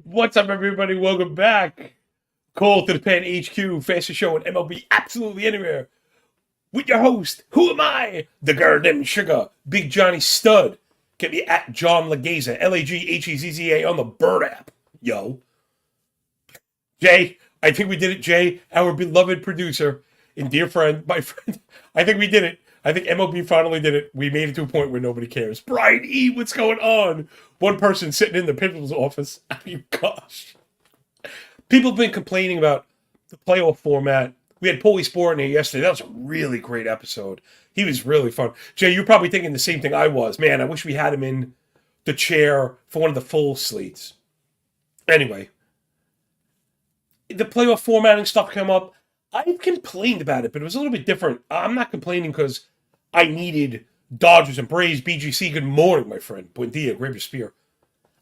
What's up, everybody? Welcome back. Call to the Pen HQ, fastest show in MLB, absolutely anywhere. With your host, who am I? The Garden Sugar, Big Johnny Stud. Get me at John Laghezza, Laghezza on the Bird app. Yo. Jay, I think we did it, Jay, our beloved producer and dear friend, my friend. I think we did it. I think MLB finally did it. We made it to a point where nobody cares. Brian E., what's going on? One person sitting in the principal's office. I mean, gosh. People have been complaining about the playoff format. We had Paulie Sport in here yesterday. That was a really great episode. He was really fun. Jay, you're probably thinking the same thing I was. Man, I wish we had him in the chair for one of the full slates. Anyway, the playoff formatting stuff came up. I complained about it, but it was a little bit different. I'm not complaining because I needed Dodgers and Braves. BGC, good morning, my friend. Buen dia, grab your spear.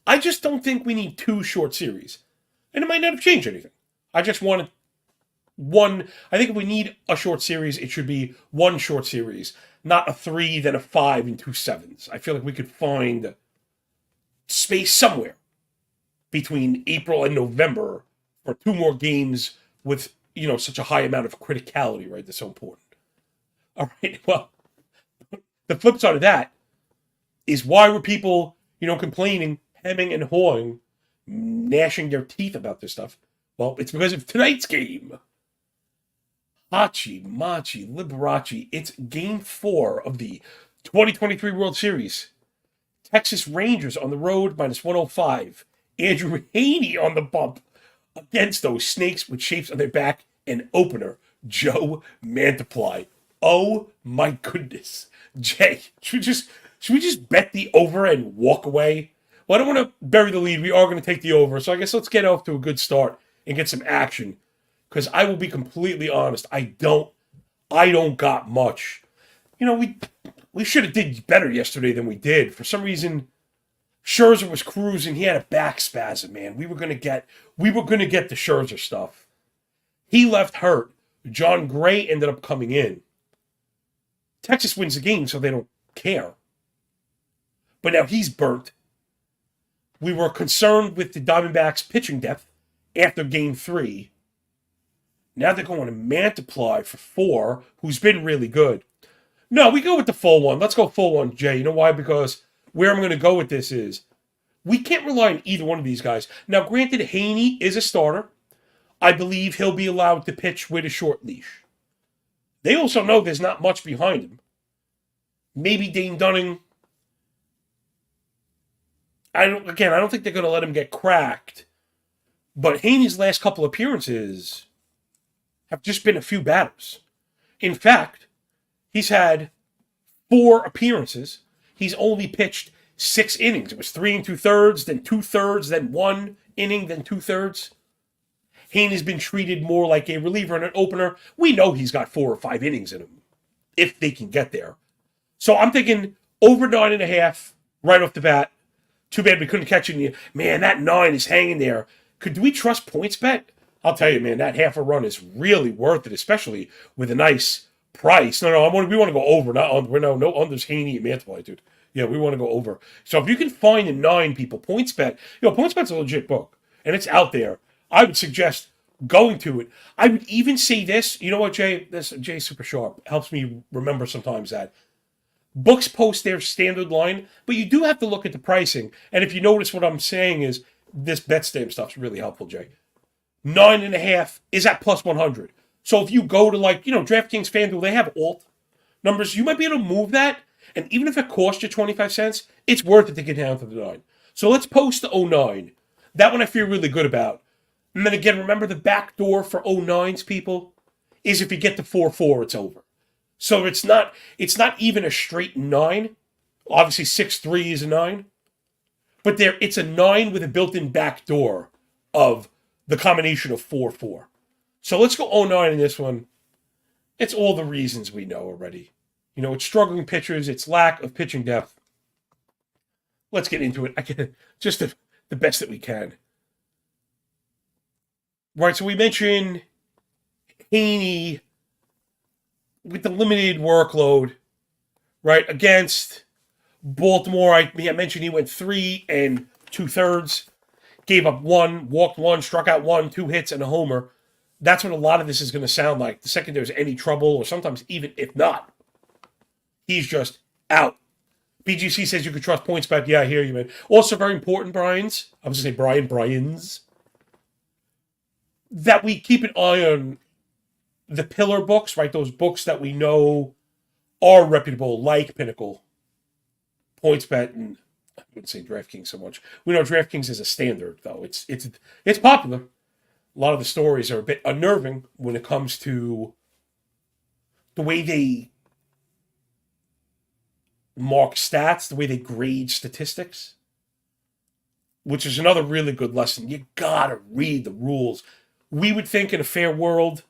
I just don't think we need two short series. And it might not have changed anything. I just wanted one. I think if we need a short series, it should be one short series, not a 3, then a 5, and 2 7s. I feel like we could find space somewhere between April and November for 2 more games with, such a high amount of criticality, right? That's so important. All right, well, the flip side of that is why were people, complaining, hemming and hawing, gnashing their teeth about this stuff? Well, it's because of tonight's game. Hachi, Machi, Liberace. It's game 4 of the 2023 World Series. Texas Rangers on the road, -105. Andrew Haney on the bump against those snakes with shapes on their back, and opener, Joe Mantiply. Oh my goodness. Jay, should we just bet the over and walk away? Well, I don't want to bury the lead. We are going to take the over. So I guess let's get off to a good start and get some action. Because I will be completely honest, I don't got much. We should have did better yesterday than we did. For some reason, Scherzer was cruising. He had a back spasm, man. We were gonna get the Scherzer stuff. He left hurt. John Gray ended up coming in. Texas wins the game, so they don't care. But now he's burnt. We were concerned with the Diamondbacks' pitching depth after game 3. Now they're going to Mantiply for 4, who's been really good. No, we go with the full one. Let's go full one, Jay. You know why? Because where I'm going to go with this is we can't rely on either one of these guys. Now, granted, Haney is a starter. I believe he'll be allowed to pitch with a short leash. They also know there's not much behind him. Maybe Dane Dunning. I don't think they're going to let him get cracked. But Haney's last couple appearances have just been a few batters. In fact, he's had 4 appearances. He's only pitched 6 innings. It was 3 2/3, then 2/3, then 1 inning, then 2/3. Haney's been treated more like a reliever and an opener. We know he's got 4 or 5 innings in him, if they can get there. So I'm thinking over 9.5 right off the bat. Too bad we couldn't catch it. Man, that 9 is hanging there. Do we trust points bet? I'll tell you, man, that half a run is really worth it, especially with a nice price. We want to go over, not under. No unders, Haney and Mantiply, dude. Yeah, we want to go over. So if you can find a 9, people, points bet. Points bet's a legit book, and it's out there. I would suggest going to it. I would even say this. You know what, Jay? Jay Super Sharp helps me remember sometimes that Books post their standard line, but you do have to look at the pricing. And if you notice what I'm saying is this bet stamp stuff's really helpful, Jay. 9.5 is at plus 100. So if you go to DraftKings, FanDuel, they have alt numbers. You might be able to move that. And even if it costs you 25 cents, it's worth it to get down to the 9. So let's post the 09. That one I feel really good about. And then again, remember the back door for 09s, people, is if you get to 4-4, it's over. So it's not even a straight 9. Obviously, 6-3 is a 9. But it's a 9 with a built-in back door of the combination of 4-4. So let's go 09 in this one. It's all the reasons we know already. It's struggling pitchers. It's lack of pitching depth. Let's get into it. I get just the best that we can. Right, so we mentioned Haney with the limited workload, right, against Baltimore. I mentioned he went 3 2/3, gave up 1, walked 1, struck out 1, 2 hits, and a homer. That's what a lot of this is going to sound like. The second there's any trouble, or sometimes even if not, he's just out. BGC says you could trust PointsBet. Yeah, I hear you, man. Also very important, Brian's, that we keep an eye on the pillar books, right? Those books that we know are reputable, like Pinnacle, PointsBet, and I wouldn't say DraftKings so much. We know DraftKings is a standard, though. It's popular. A lot of the stories are a bit unnerving when it comes to the way they mark stats, the way they grade statistics, which is another really good lesson. You gotta read the rules. We would think in a fair world,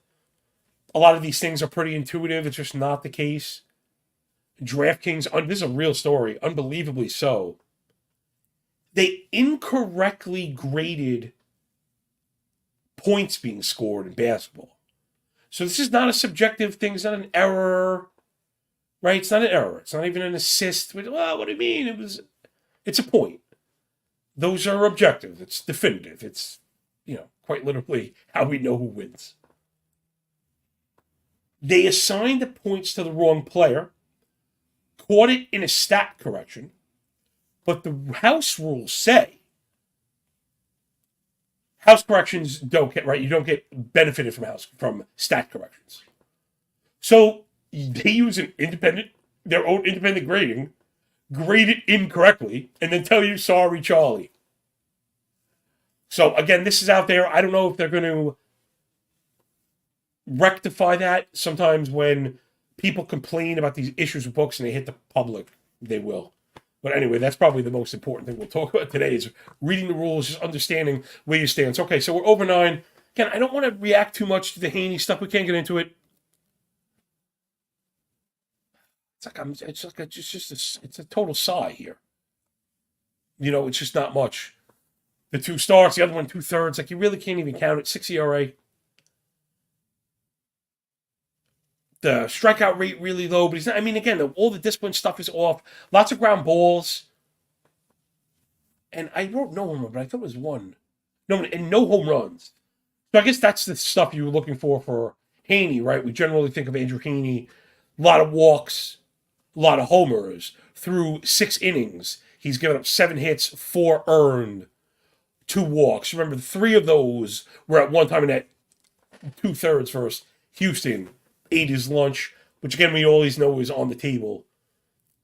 a lot of these things are pretty intuitive. It's just not the case. DraftKings, this is a real story, unbelievably so. They incorrectly graded points being scored in basketball. So this is not a subjective thing. It's not an error, right? It's not an error. It's not even an assist. Well, what do you mean? It's a point. Those are objective. It's definitive. It's, quite literally how we know who wins. They assigned the points to the wrong player, caught it in a stat correction, but the house rules say house corrections don't get, right? You don't get benefited from stat corrections. So they use their own independent grading, grade it incorrectly, and then tell you, sorry, Charlie. So again, this is out there. I don't know if they're going to rectify that. Sometimes when people complain about these issues with books and they hit the public, they will. But anyway, that's probably the most important thing we'll talk about today is reading the rules, just understanding where you stand. So, okay, so we're over 9. Again, I don't want to react too much to the Haney stuff. We can't get into it. It's a total sigh here. It's just not much. The 2 starts, the other one 2/3. You really can't even count it. 6 ERA. The strikeout rate really low, but he's not. Again, all the discipline stuff is off. Lots of ground balls. And I wrote no home run, but I thought it was 1. No, and no home runs. So I guess that's the stuff you were looking for Haney, right? We generally think of Andrew Haney, a lot of walks, a lot of homers. Through 6 innings, he's given up 7 hits, 4 earned, 2 walks. Remember, 3 of those were at one time in that 2/3 versus Houston. 8 his lunch, which again, we always know is on the table.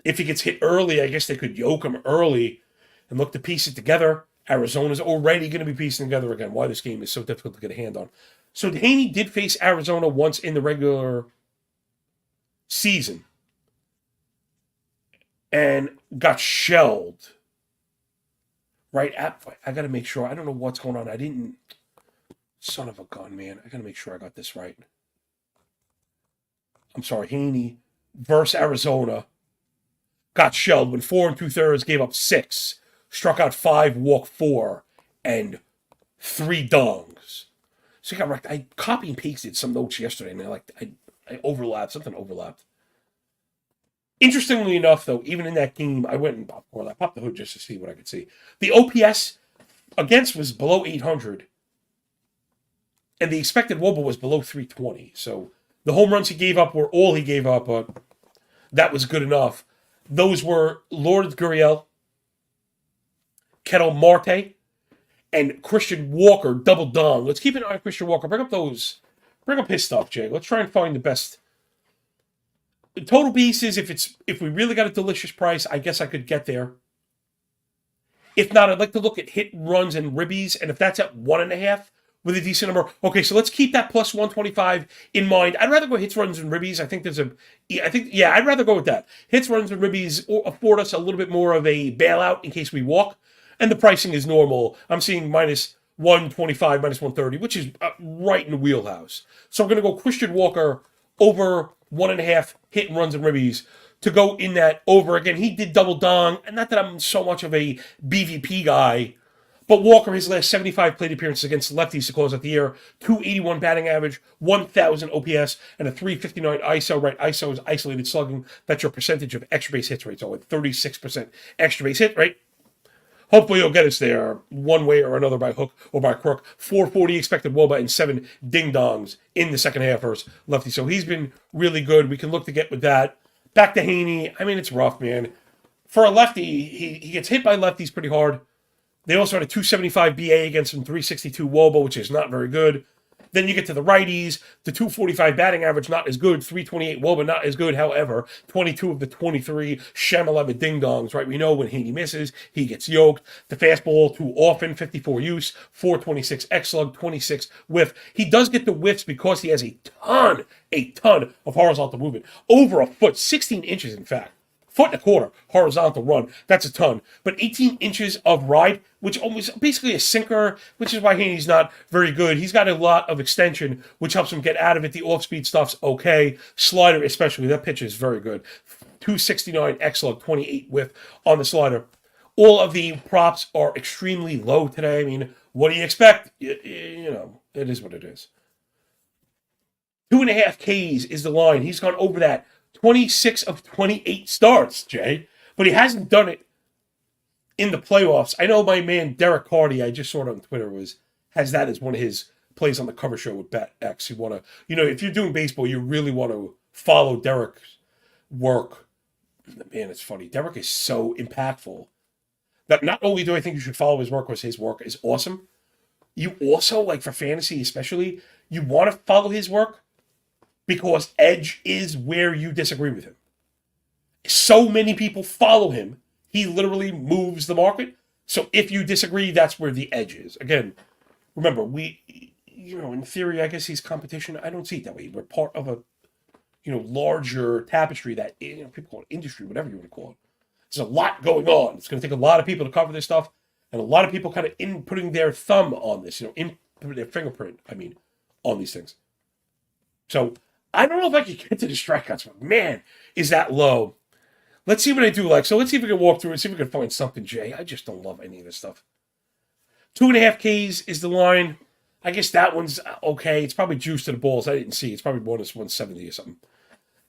If he gets hit early, I guess they could yoke him early and look to piece it together. Arizona's already going to be piecing together again. Why this game is so difficult to get a hand on. So Haney did face Arizona once in the regular season and got shelled. Right? I got to make sure. I don't know what's going on. Son of a gun, man. I got to make sure I got this right. I'm sorry. Haney versus Arizona got shelled when 4 2/3 gave up 6, struck out 5, walked 4, and 3 dongs. So he got wrecked. I copy and pasted some notes yesterday, and I overlapped. Something overlapped. Interestingly enough, though, even in that game, I went and I popped the hood just to see what I could see. The OPS against was below 800, and the expected WOBA was below 320. So the home runs he gave up were all he gave up, but that was good enough. Those were Lourdes Gurriel, Kettle Marte, and Christian Walker double dong. Let's keep an eye on Christian Walker. Bring up his stuff, Jay. Let's try and find the best. The total bases, if we really got a delicious price, I guess I could get there. If not, I'd like to look at hit, runs, and ribbies, and if that's at 1.5 with a decent number. Okay, so let's keep that plus 125 in mind. I'd rather go hits, runs, and ribbies. I'd rather go with that. Hits, runs, and ribbies afford us a little bit more of a bailout in case we walk, and the pricing is normal. I'm seeing minus 125, minus 130, which is right in the wheelhouse. So I'm going to go Christian Walker over 1.5 hit and runs and ribbies to go in that over. Again, he did double dong, and not that I'm so much of a BVP guy, but Walker, his last 75 plate appearances against lefties to close out the year, 281 batting average, 1,000 OPS, and a 359 ISO. Right, ISO is isolated slugging. That's your percentage of extra base hits rate. So with 36% extra base hit rate. Hopefully he'll get us there one way or another by hook or by crook. 440 expected WOBA and 7 ding-dongs in the second half versus lefty. So he's been really good. We can look to get with that. Back to Haney. I mean, it's rough, man. For a lefty, he gets hit by lefties pretty hard. They also had a 275 BA against him, 362 WOBA, which is not very good. Then you get to the righties, the 245 batting average, not as good. 328 WOBA, not as good. However, 22 of the 23 Shamalama ding-dongs, right? We know when Haney misses, he gets yoked. The fastball too often, 54 use, 426 X-slug, 26 whiff. He does get the whiffs because he has a ton of horizontal movement. Over a foot, 16 inches in fact. 1.25 horizontal run. That's a ton. But 18 inches of ride, which almost basically a sinker, which is why Haney's not very good. He's got a lot of extension, which helps him get out of it. The off-speed stuff's okay. Slider especially, that pitch is very good. 269 X-slug, 28 whiff on the slider. All of the props are extremely low today. I mean, what do you expect? You know, it is what it is. 2.5 Ks is the line. He's gone over that. 26 of 28 starts, Jay. But he hasn't done it in the playoffs. I know my man Derek Hardy, I just saw it on Twitter, has that as one of his plays on the cover show with BetX. You want to, if you're doing baseball, you really want to follow Derek's work. Man, it's funny. Derek is so impactful that not only do I think you should follow his work because his work is awesome, you also, like for fantasy especially, you want to follow his work because edge is where you disagree with him. So many people follow him. He literally moves the market. So if you disagree, that's where the edge is. Again, remember, in theory, I guess he's competition. I don't see it that way. We're part of a, larger tapestry that, people call it industry, whatever you want to call it. There's a lot going on. It's going to take a lot of people to cover this stuff. And a lot of people kind of inputting their thumb on this, inputting their fingerprint, on these things. So I don't know if I can get to the strikeouts, but man, is that low. Let's see what I do like. So let's see if we can walk through it, see if we can find something, Jay. I just don't love any of this stuff. 2.5 Ks is the line. I guess that one's okay. It's probably juiced to the balls. I didn't see. It's probably bonus 170 or something.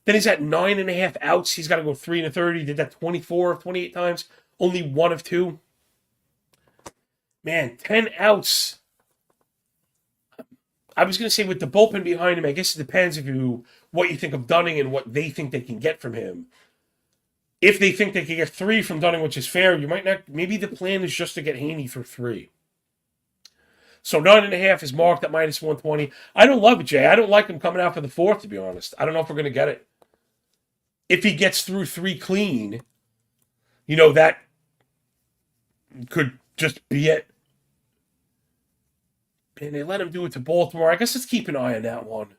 Then he's at 9.5 outs. He's got to go 3 1/3. He did that 24 of 28 times. Only 1 of 2. Man, 10 outs. I was going to say with the bullpen behind him, I guess it depends what you think of Dunning and what they think they can get from him. If they think they can get 3 from Dunning, which is fair, you might not. Maybe the plan is just to get Haney for 3. So 9.5 is marked at minus 120. I don't love it, Jay. I don't like him coming out for the 4th, to be honest. I don't know if we're going to get it. If he gets through 3 clean, that could just be it. And they let him do it to Baltimore. I guess let's keep an eye on that one.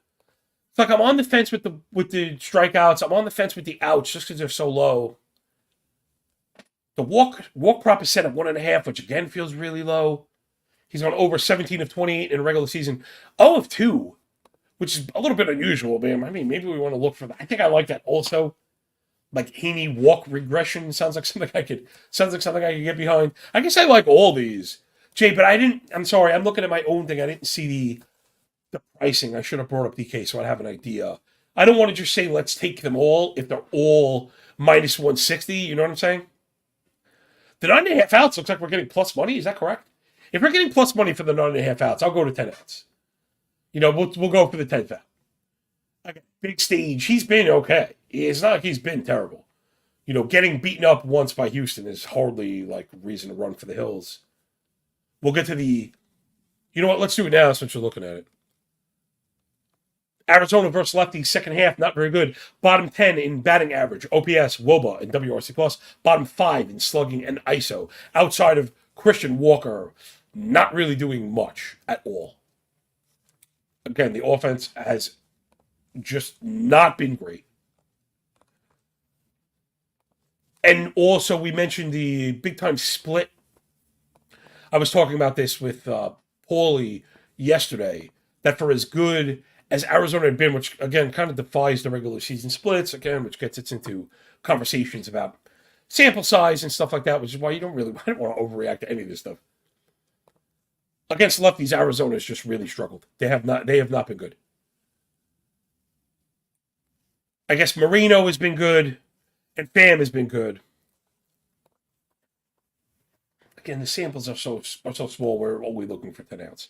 It's like I'm on the fence with the strikeouts. I'm on the fence with the outs just because they're so low. The walk prop is set at 1.5, which again feels really low. He's gone over 17 of 28 in a regular season. 0 of 2, which is a little bit unusual, man. I mean, maybe we want to look for that. I think I like that also. Like Haney walk regression sounds like something I could get behind. I guess I like all these. Jay, but I'm sorry, I'm looking at my own thing. I didn't see the pricing. I should have brought up DK so I'd have an idea. I don't want to just say let's take them all if they're all minus 160. You know what I'm saying? The 9.5 outs looks like we're getting plus money. Is that correct? If we're getting plus money for the 9.5 outs, I'll go to 10 outs. We'll go for the 10th out. Okay, big stage. He's been okay. It's not like he's been terrible. Getting beaten up once by Houston is hardly like reason to run for the hills. We'll get to the. You know what? Let's do it now since you're looking at it. Arizona versus lefties, second half, not very good. Bottom 10 in batting average, OPS, WOBA, and WRC+. Bottom 5 in slugging and ISO. Outside of Christian Walker, not really doing much at all. Again, the offense has just not been great. And also, we mentioned the big-time split. I was talking about this with Paulie yesterday, that for as good as Arizona had been, which, again, kind of defies the regular season splits, again, which gets us into conversations about sample size and stuff like that, which is why I don't want to overreact to any of this stuff. Against lefties, Arizona has just really struggled. They have not been good. I guess Marino has been good, and Pham has been good. Again, the samples are so small. We're only looking for 10 outs.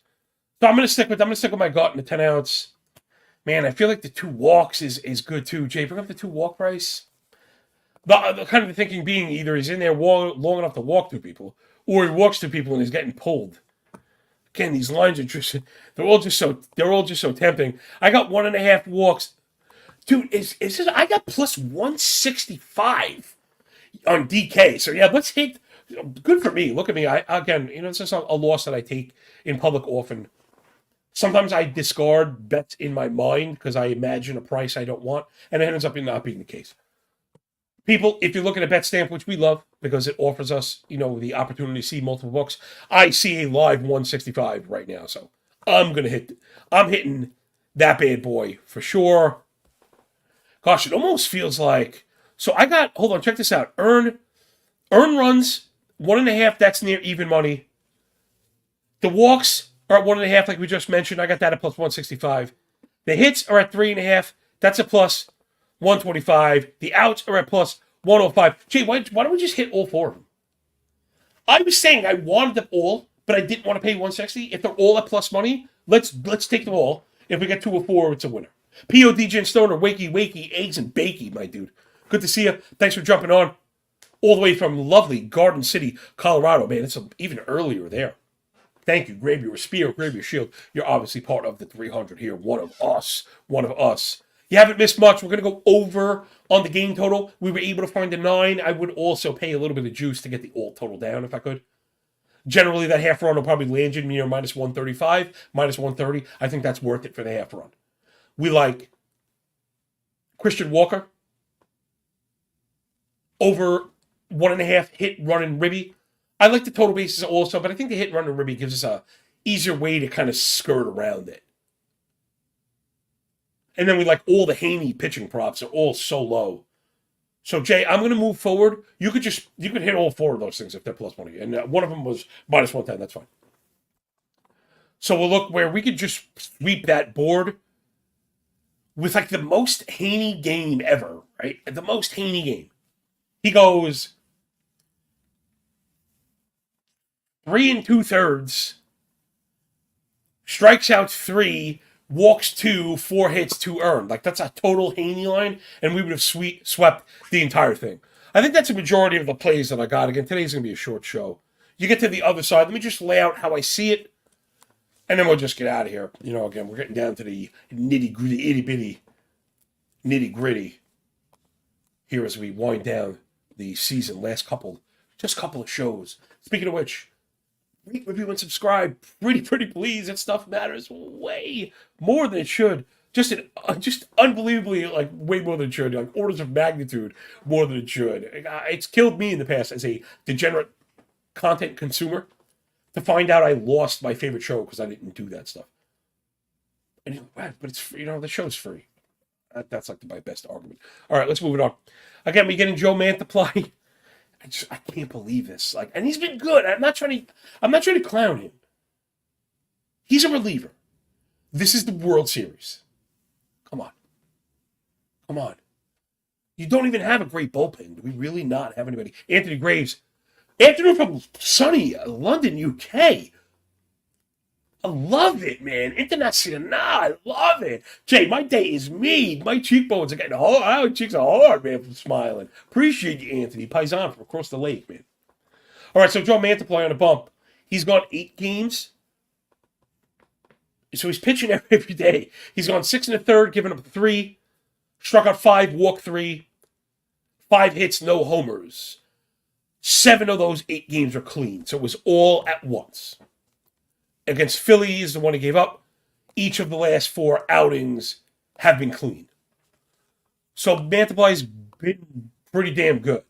So I'm gonna stick with my gut in the 10 outs. Man, I feel like the 2 walks is good too. Jay, bring up the 2 walk price. The kind of the thinking being either he's in there long enough to walk 2 people, or he walks 2 people and he's getting pulled. Again, these lines are just—they're all just so tempting. I got 1.5 walks, dude. Is this? I got plus 165 on DK. So yeah, let's hit. Good for me. Look at me. It's just a loss that I take in public often. Sometimes I discard bets in my mind because I imagine a price I don't want, and it ends up not being the case. People, if you're looking at BetStamp, which we love because it offers us, the opportunity to see multiple books, I see a live 165 right now. So I'm hitting that bad boy for sure. Gosh, it almost feels like, hold on, check this out. Earn runs, 1.5, that's near even money. The walks are at 1.5, like we just mentioned. I got that at plus 165. The hits are at 3.5. That's a plus 125. The outs are at plus 105. Gee, why don't we just hit all 4 of them? I was saying I wanted them all, but I didn't want to pay 160. If they're all at plus money, let's take them all. If we get 2 or 4, it's a winner. P.O. DJ and Stoner, wakey, eggs and bakey, my dude. Good to see you. Thanks for jumping on. All the way from lovely Garden City, Colorado. Man, it's even earlier there. Thank you. Grab your spear, grab your shield. You're obviously part of the 300 here. One of us. You haven't missed much. We're going to go over on the game total. We were able to find a 9. I would also pay a little bit of juice to get the alt total down if I could. Generally, that half run will probably land you near minus 135, minus 130. I think that's worth it for the half run. We like Christian Walker over 1.5 hit, run, and ribby. I like the total bases also, but I think the hit, run, and ribby gives us a easier way to kind of skirt around it. And then we like all the Haney pitching props are all so low. So Jay, I'm going to move forward. You could hit all 4 of those things if they're plus money, and one of them was minus 110. That's fine. So we'll look where we could just sweep that board with like the most Haney game ever, right? The most Haney game. He goes 3 2/3, strikes out 3, walks 2, 4 hits, 2 earned. Like, that's a total Haney line, and we would have swept the entire thing. I think that's a majority of the plays that I got. Again, today's going to be a short show. You get to the other side. Let me just lay out how I see it, and then we'll just get out of here. Again, we're getting down to the nitty-gritty, itty-bitty, nitty-gritty here as we wind down the season. Last couple of shows. Speaking of which, rate, review, and subscribe. Pretty please. That stuff matters way more than it should. Just unbelievably, like, way more than it should. Like, orders of magnitude more than it should. It's killed me in the past as a degenerate content consumer to find out I lost my favorite show because I didn't do that stuff. And but it's, the show's free. That's like my best argument. All right, let's move it on. Again, we getting Joe Mantiply. I can't believe this. And he's been good. I'm not trying to clown him. He's a reliever. This is the World Series. Come on. You don't even have a great bullpen. Do we really not have anybody? Anthony Graves. Afternoon from sunny London, UK. I love it, man. International, I love it. Jay, my day is made. My cheekbones are getting hard. My cheeks are hard, man, from smiling. Appreciate you, Anthony. Paisan from across the lake, man. All right, so Joe Mantiply on a bump. He's gone 8 games. So he's pitching every day. He's gone 6 1/3, giving up 3, struck out 5, walked 3, 5 hits, no homers. 7 of those 8 games are clean. So it was all at once. Against Philly is the one he gave up. Each of the last 4 outings have been clean. So Mantiply's been pretty damn good,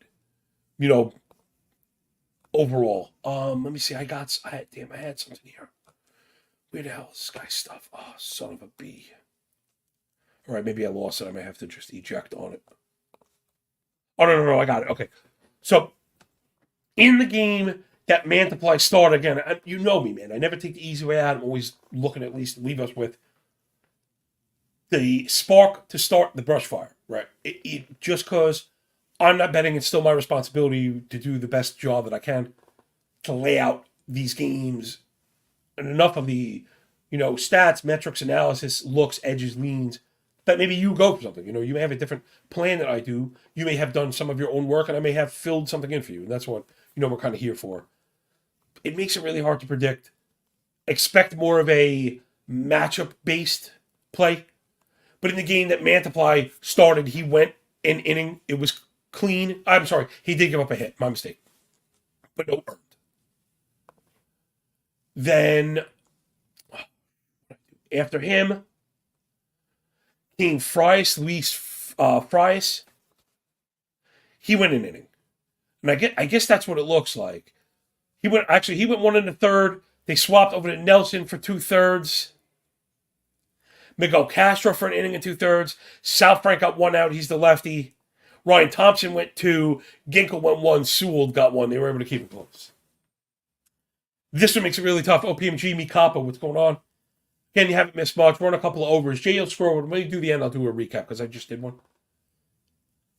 overall. Let me see. I had something here. Where the hell is this guy's stuff? Oh, son of a bee. All right, maybe I lost it. I may have to just eject on it. Oh, no, I got it. Okay. So, in the game that Mantiply started, again, you know me, man. I never take the easy way out. I'm always looking at least to leave us with the spark to start the brush fire, right? Just because I'm not betting, it's still my responsibility to do the best job that I can to lay out these games and enough of the, stats, metrics, analysis, looks, edges, leans, that maybe you go for something. You may have a different plan than I do. You may have done some of your own work, and I may have filled something in for you. And that's what, we're kind of here for. It makes it really hard to predict. Expect more of a matchup-based play. But in the game that Mantiply started, he went an inning. It was clean. I'm sorry. He did give up a hit. My mistake. But no earned. Then, after him, came Luis Frias. He went an inning. And I guess that's what it looks like. He went 1 1/3. They swapped over to Nelson for 2/3. Miguel Castro for an inning and 2/3. Sal Frank got 1 out. He's the lefty. Ryan Thompson went 2. Ginkel went 1. Sewell got 1. They were able to keep it close. This one makes it really tough. OPMG, Mikapa, what's going on? Again, you haven't missed much. We're on a couple of overs. Jay will scroll. When we do the end, I'll do a recap because I just did one.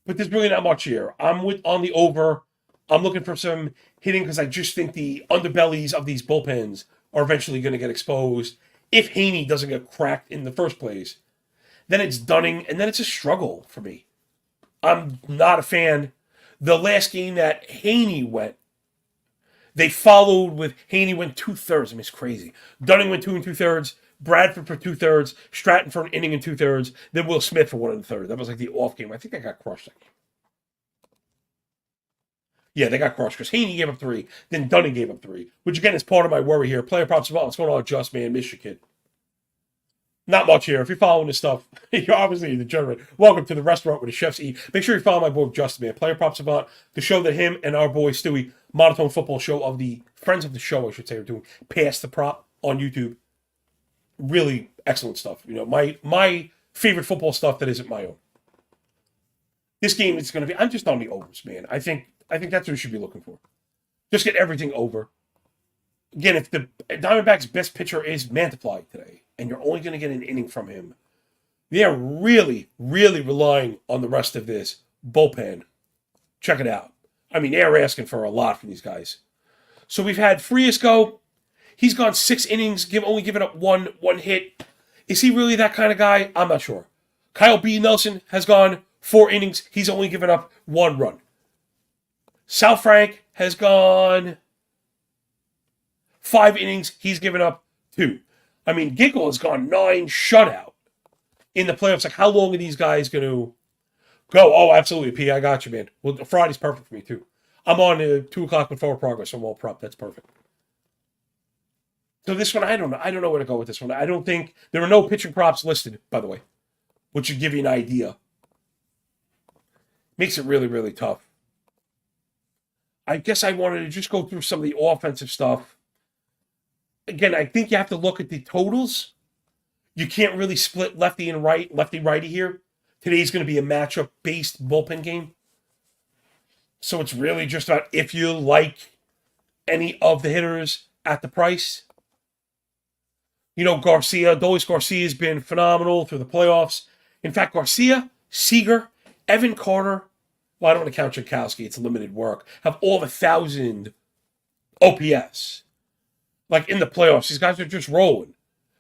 But there's really not much here. I'm on the over. I'm looking for some hitting because I just think the underbellies of these bullpens are eventually going to get exposed. If Haney doesn't get cracked in the first place, then it's Dunning, and then it's a struggle for me. I'm not a fan. The last game that Haney went, they followed with Haney went 2/3. I mean, it's crazy. Dunning went 2 2/3. Bradford for 2/3. Stratton for an inning and 2/3. Then Will Smith for 1 1/3. That was like the off game. I think they got crushed. Yeah, they got crushed because Haney gave up 3. Then Dunning gave up 3, which again is part of my worry here. Player props as well. What's going on, Just Man? Miss you, kid. Not much here. If you're following this stuff, you're obviously the degenerate. Welcome to the restaurant where the chefs eat. Make sure you follow my boy Just Man. Player Props Savant, the show that him and our boy Stewie, Monotone Football Show of the Friends of the Show, I should say, are doing. Pass the Prop on YouTube. Really excellent stuff. My favorite football stuff that isn't my own. This game is going to be. I'm just on the overs, man. I think that's what we should be looking for. Just get everything over. Again, if the Diamondbacks' best pitcher is Mantiply today, and you're only going to get an inning from him, they are really, really relying on the rest of this bullpen. Check it out. I mean, they're asking for a lot from these guys. So we've had Frias go. He's gone 6 innings, only given up one hit. Is he really that kind of guy? I'm not sure. Kyle B. Nelson has gone 4 innings. He's only given up 1 run. Sal Frank has gone 5 innings. He's given up 2. I mean, Ginkel has gone 9 shutout in the playoffs. Like, how long are these guys going to go? Oh, absolutely, P. I got you, man. Well, Friday's perfect for me, too. I'm on 2 o'clock with forward progress. I'm all prop. That's perfect. So this one, I don't know. I don't know where to go with this one. I don't think there are no pitching props listed, by the way, which should give you an idea. Makes it really, really tough. I guess I wanted to just go through some of the offensive stuff. Again, I think you have to look at the totals. You can't really split lefty and lefty-righty here. Today's going to be a matchup-based bullpen game. So it's really just about if you like any of the hitters at the price. Adolis Garcia has been phenomenal through the playoffs. In fact, Garcia, Seager, Evan Carter, well, I don't want to count Jankowski. It's limited work. Have all of 1,000 OPS. Like in the playoffs, these guys are just rolling.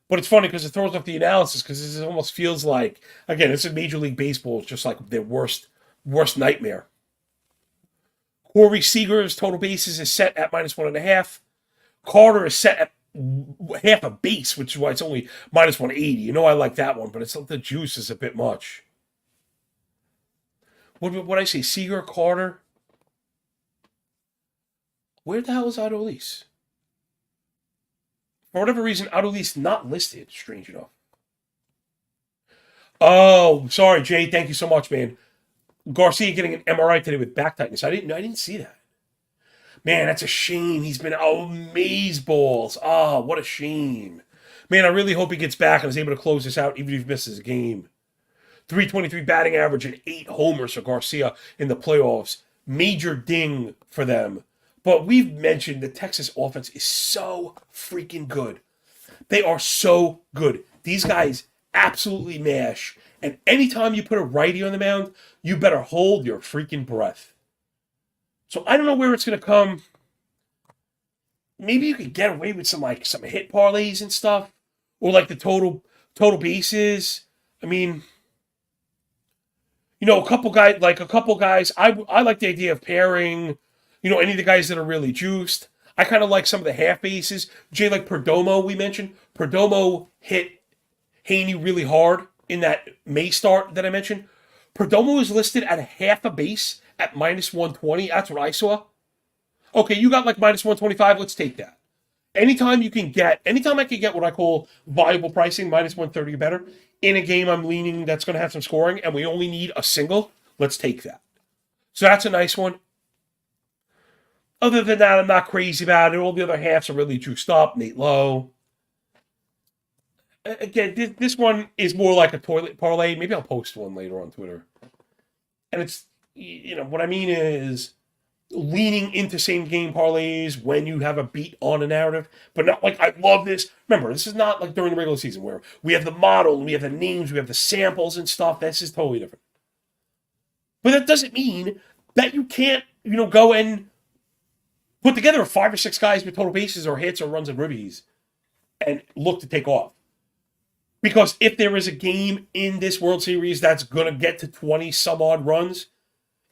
But it's funny because it throws off the analysis because it almost feels like, again, it's in Major League Baseball. It's just like their worst nightmare. Corey Seager's total bases is set at -1.5. Carter is set at half a base, which is why it's only -180. You know I like that one, but it's the juice is a bit much. What I say? Seager, Carter. Where the hell is Adolis? For whatever reason, Adolis not listed. Strange enough. Oh, sorry, Jay. Thank you so much, man. Garcia getting an MRI today with back tightness. I didn't see that. Man, that's a shame. He's been amaze balls. Ah, what a shame. Man, I really hope he gets back and is able to close this out, even if he misses a game. 323 batting average and 8 homers for Garcia in the playoffs. Major ding for them. But we've mentioned the Texas offense is so freaking good. They are so good. These guys absolutely mash. And anytime you put a righty on the mound, you better hold your freaking breath. So I don't know where it's going to come. Maybe you could get away with some hit parlays and stuff, or like the total bases. I mean, a couple guys. I like the idea of pairing. Any of the guys that are really juiced. I kind of like some of the half bases. Jay, like Perdomo, we mentioned. Perdomo hit Haney really hard in that May start that I mentioned. Perdomo is listed at a half a base at -120. That's what I saw. Okay, you got like -125. Let's take that. Anytime I can get what I call viable pricing, -130 or better, in a game I'm leaning that's going to have some scoring and we only need a single, let's take that. So that's a nice one. Other than that, I'm not crazy about it. All the other halves are really juiced up. Nate Lowe. Again, this one is more like a toilet parlay. Maybe I'll post one later on Twitter. And it's, what I mean is leaning into same game parlays when you have a beat on a narrative, but not like, I love this. Remember, this is not like during the regular season where we have the model, and we have the names, we have the samples and stuff. This is totally different. But that doesn't mean that you can't, go and put together 5 or 6 guys with total bases or hits or runs and ribbies and look to take off. Because if there is a game in this World Series that's going to get to 20 some odd runs,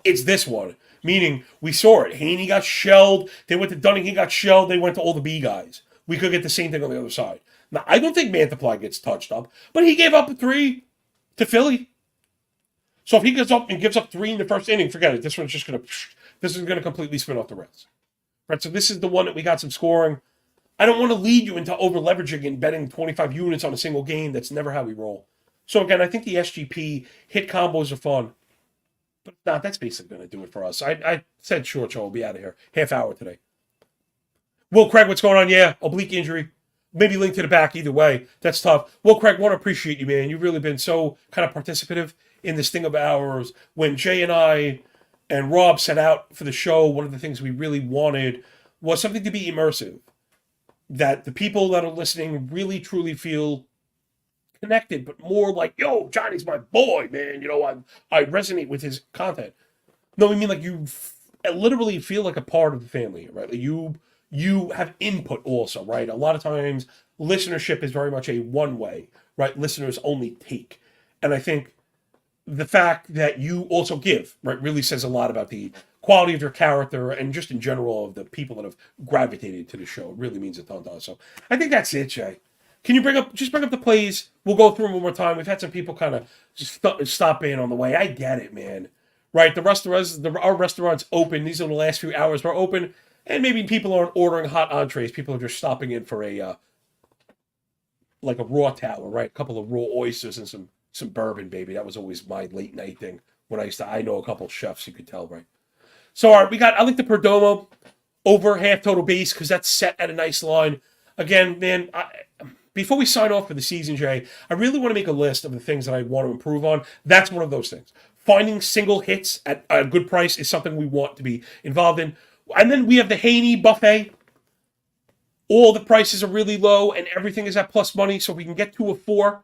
it's this one. Meaning, we saw it. Haney got shelled. They went to Dunning. He got shelled. They went to all the B guys. We could get the same thing on the other side. Now, I don't think Mantiply gets touched up, but he gave up a 3 to Philly. So if he gets up and gives up 3 in the first inning, forget it. This is going to completely spin off the rest. Right, so this is the one that we got some scoring. I don't want to lead you into over-leveraging and betting 25 units on a single game. That's never how we roll. So again, I think the SGP hit combos are fun. But that's basically going to do it for us. I said short show. We'll be out of here. Half hour today. Will Craig, what's going on? Yeah, oblique injury. Maybe link to the back. Either way, that's tough. Will Craig, want to appreciate you, man. You've really been so kind of participative in this thing of ours. When Jay and I and Rob set out for the show, one of the things we really wanted was something to be immersive. That the people that are listening really, truly feel connected, but more like, yo, Johnny's my boy, man. I resonate with his content. No, I mean like you literally feel like a part of the family, right? Like you have input also, right? A lot of times listenership is very much a one way, right? Listeners only take. And I think the fact that you also give, right, really says a lot about the quality of your character and just in general of the people that have gravitated to the show. It really means a ton to us. So I think that's it, Jay. Can you bring up the plays? We'll go through them one more time. We've had some people kind of just stop in on the way. I get it, man. Right, our restaurant's open. These are the last few hours we're open, and maybe people aren't ordering hot entrees. People are just stopping in for a raw tower, right? A couple of raw oysters and some bourbon, baby. That was always my late night thing when I know a couple of chefs, you could tell, right? So all right, I like the Perdomo over half total base because that's set at a nice line. Again, man, before we sign off for the season, Jay, I really want to make a list of the things that I want to improve on. That's one of those things. Finding single hits at a good price is something we want to be involved in. And then we have the Haney buffet. All the prices are really low and everything is at plus money, so we can get to a 4.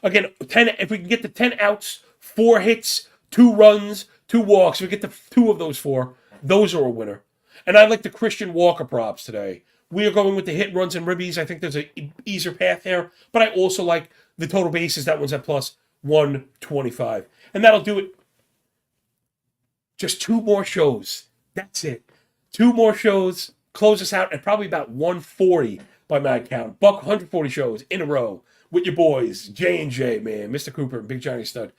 Again, if we can get to 10 outs, 4 hits, 2 runs, 2 walks, we get to 2 of those 4. Those are a winner. And I like the Christian Walker props today. We are going with the hit, runs, and ribbies. I think there's an easier path there. But I also like the total bases. That one's at plus 125. And that'll do it. Just 2 more shows. That's it. 2 more shows. Close us out at probably about 140 by my count. Buck 140 shows in a row with your boys, J&J, man. Mr. Cooper and Big Johnny Stud.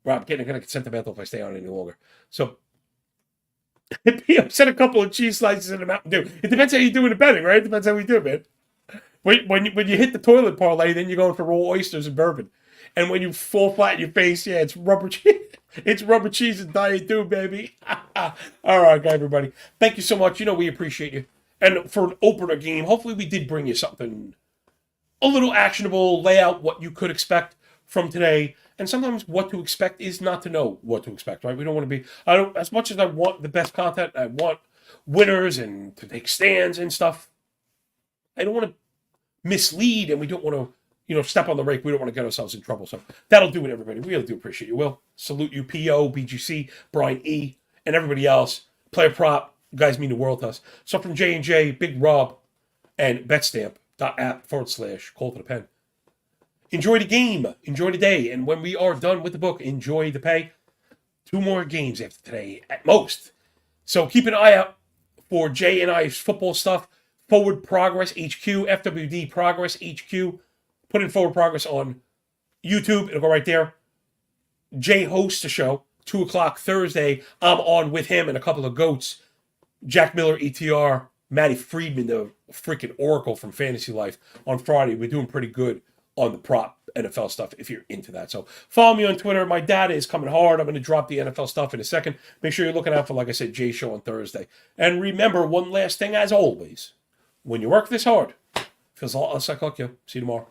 Rob, getting going to get sentimental if I stay on any longer. So, set a couple of cheese slices in a Mountain Dew. It depends how you do in the betting, right? It depends how we do, man. When you hit the toilet parlay, then you're going for raw oysters and bourbon. And when you fall flat in your face, yeah, it's rubber cheese. It's rubber cheese and Diet Dew, baby. All right, everybody. Thank you so much. You know we appreciate you. And for an opener game, hopefully we did bring you something a little actionable, lay out what you could expect from today. And sometimes what to expect is not to know what to expect, right? We don't want to be, as much as I want the best content, I want winners and to take stands and stuff. I don't want to mislead, and we don't want to, step on the rake. We don't want to get ourselves in trouble. So that'll do it, everybody. We really do appreciate you, Will. Salute you, P.O., BGC, Brian E., and everybody else. Player prop. You guys mean the world to us. So from J&J, Big Rob, and betstamp.app/call to the pen. Enjoy the game. Enjoy the day. And when we are done with the book, enjoy the pay. 2 more games after today at most. So keep an eye out for Jay and I's football stuff. Forward Progress HQ, FWD Progress HQ. Put in Forward Progress on YouTube. It'll go right there. Jay hosts the show. 2 o'clock Thursday. I'm on with him and a couple of goats. Jack Miller, ETR. Matty Friedman, the freaking oracle from Fantasy Life. On Friday, we're doing pretty good on the prop NFL stuff if you're into that. So follow me on Twitter. My data is coming hard. I'm going to drop the NFL stuff in a second. Make sure you're looking out for, like I said, Jay's show on Thursday. And remember, one last thing as always. When you work this hard, feels a lot less like luck you. See you tomorrow.